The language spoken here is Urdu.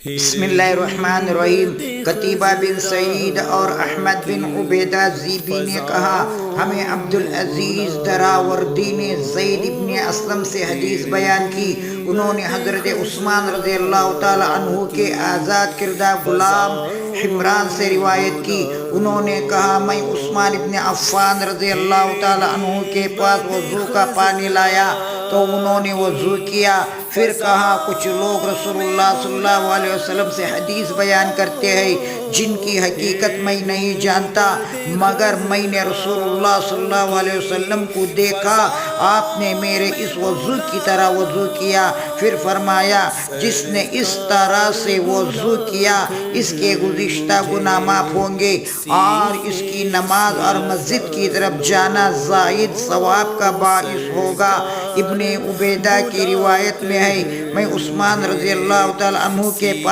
بسم اللہ الرحمن الرحیم۔ قتیبہ بن سعید اور احمد بن عبیدہ ذیبی نے کہا، ہمیں عبدالعزیز دراوردی نے زید بن اسلم سے حدیث بیان کی۔ انہوں نے حضرت عثمان رضی اللہ تعالی عنہ کے آزاد کردہ غلام حمران سے روایت کی۔ انہوں نے کہا، میں عثمان بن عفان رضی اللہ تعالی عنہ کے پاس وضو کا پانی لایا تو انہوں نے وضو کیا۔ پھر کہا، کچھ لوگ رسول اللہ صلی اللہ علیہ وسلم سے حدیث بیان کرتے ہیں جن کی حقیقت میں نہیں جانتا، مگر میں نے رسول اللہ صلی اللہ علیہ وسلم کو دیکھا، آپ نے میرے اس وضو کی طرح وضو کیا۔ پھر فرمایا، جس نے اس طرح سے وضو کیا اس کے گزشتہ گناہ معاف ہوں گے اور اس کی نماز اور مسجد کی طرف جانا زائد ثواب کا باعث ہوگا۔ ابن عبیدہ کی روایت میں ہے، میں عثمان رضی اللہ تعالی عنہ کے